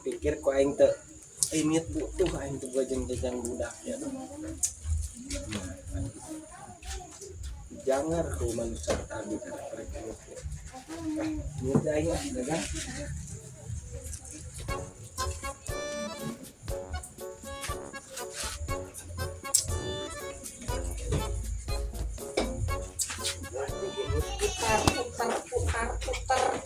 pikir ku aing teu ini butuh aing teu bajang-bajang budak ya. Jangan ku manusia tadi kada mereka. Ini aing dagang. Putar.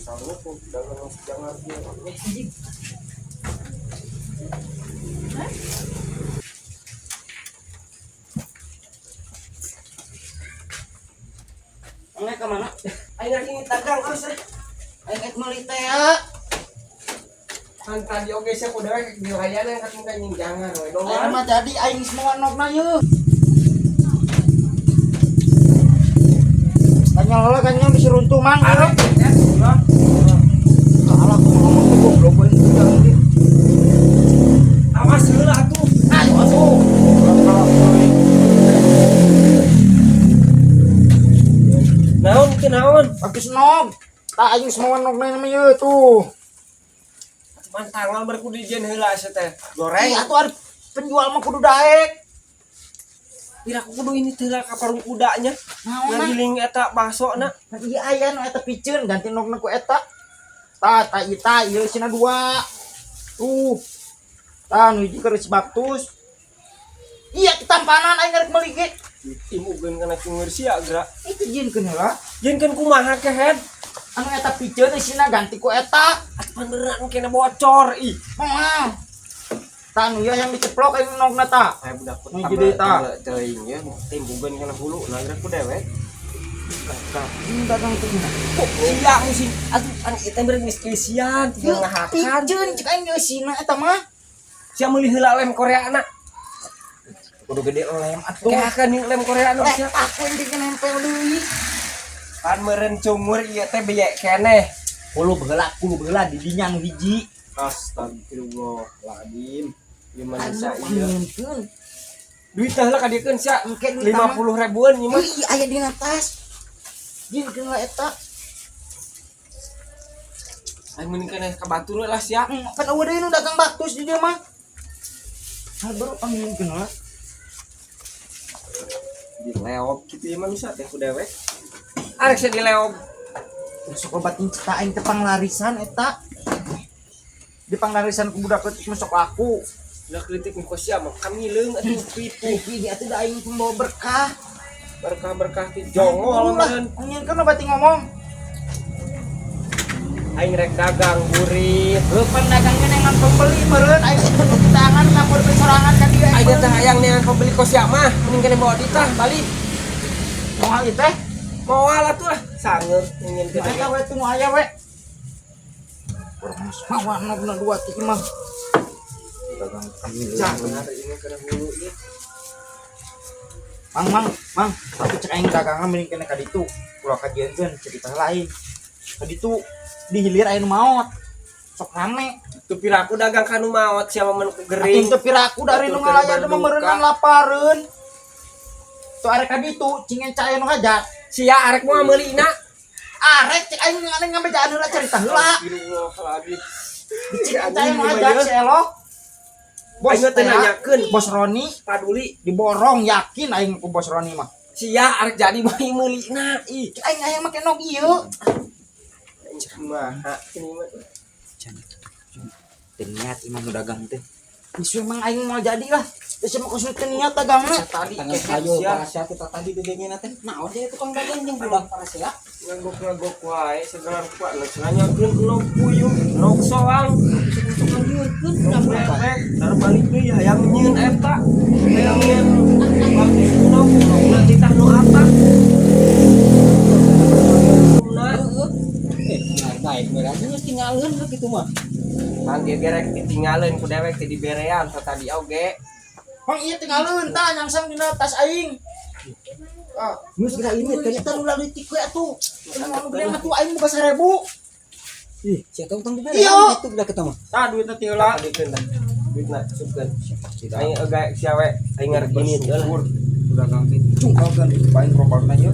Sanggup dagang jangan dia. Enggak kemana? Aing ini dagang aus. Aing meuli teh ya. Kan tadi oge sia ku dewe di layanan kan nying jangan we. Aing mah jadi aing semua nokna yeuh. Kanyang bisa runtuh mang. Arek ya. Salah ngomong teh goblok we ini. Awas heula atuh. Ayo atuh. Naon ke naon? Bagus nog. Tak aing semua nokna mah yeuh tuh. Mantangal berku dijen heula asa teh. Goreng. Atuh ari penjual mah kudu daek. Kira aku kudu ini teh ka parung kudanya. Naon mah? Ngagiling eta basona. Ieu aya nu eta piceun ganti nokna ku eta. Tah ieu sina dua. Tuh. Tah nu hiji keur baktus. Iya ketampanan aing rek meuli ge. Imugeun kana cungeur sia gra. Itu jinkeun heula. Jenkeun kumaha kehead? Anu eta piceun isina ganti ku eta. Beneran kena bocor ih. Moal. Tah nu yang diceplok aing nokna tah. Aya budak Nu jadi tah. teuing ya timbugeun kana hulu nagrek ku dewek. Dagang teh dina. Sia musim atuh an eta bener geus kesian tinggal ngahakan. Piceun cek aing geus sina eta mah. Sia meuli heula lem Koreana. Kudu gede lem atuh. Kahakan nih lem Koreana sia. Aku yang nempel deui. Kan meureun cumur ieu teh beye keneh. Kulo beula di dinya nu hiji. Astagfirullahaladzim. Gimana sia ieu? Pangeunkeun. Duit teh heula ka diekeun sia. Engke duit 50 ribuan ieu mah. Ih, aya dina tas. Jinkeun lah eta. Aing mending keneh ka batur lah sia. Kan eueuh deui nu dagang baktus di dieu mah. Baru pangeunkeun lah. Di leop kitu ieu mah bisa teh ku dewek. Arek sia di leop. Sok obatin cita aing teh panglarisan eta. Di panglarisan ku budak leutik masuk aku. Udah kritik ku sia mah kamileung atuh pipu. Di atuh da aing pembawa berkah. Berkah-berkah ti jongol meureun. Pangeunkeun bati ngomong. Aing rek dagang burit. Leupan dagangnya nengan pembeli meureun aing tutup tangan ngapur sorangan ka dieu. Aing teh hayang neangan pembeli kos sia mah, mending keneh bawa di tah balik. Moal ieu teh. Moal atuh lah. Sangeut ingin ke Eta we teu aya we. Urang mawa nobna dua ti mah. Dagang kamileun. Jangan ini kena hulu ieu. Mang, tapi cek aing dagangan mending kena ka ditu. Kulo kajieunkeun cerita lain. Ka ditu dihilir aya nu maot. Sok rame. Teu piraku dagang kanu maot sia mun gering. Atuh teu piraku dari nu ngalayan mah meureunnan lapareun. Tuh arek ka ditu cingen caya nu hajat. Sia arek moal meulina. Arek cek aing ngambejaan heula cerita heula. Astagfirullahaladzim. Cingen caya nu hajat si Elok. Bos teh nanyakeun Bos Roni paduli diborong yakin aing ku Bos Roni mah. sia arek jadi mah meulina ih. Cek aing aya make nog ieu. Kumaha ini mah. Teu niat imah nu dagang teh. Geus emang aing mau jadi lah. Geus emang kusut teu niat dagangna. Tadi Ayo sia para sia kita tadi dedengna teh. Naon dia tukang dagang jeung budak para sia. ngagok wae segala rupa nanya keun puyuh rok soang Tukang dieukeun bebek dar balik deui hayang nyieun eta hayang nyieun bagus kuno nanti tah nu apa baik berarti tinggalin gitu mah. kan dia gerek ditinggalin ku dewek teh diberean tadi oge Mang iya tinggalin tah nyangsang dina tas aing. Ah, geus geura ini kan eta nu leutik we atuh. Anu gede mah tuh aing boga 1000. Ih, sia tahu tang Iya. itu udah ketemu. Tah duitna ti heula. Dikeun tah. Duitna supkeun. Aing ega sia we aing ngarep gini teh. Udah ganti. Cungkalkan itu paling propaganda nya.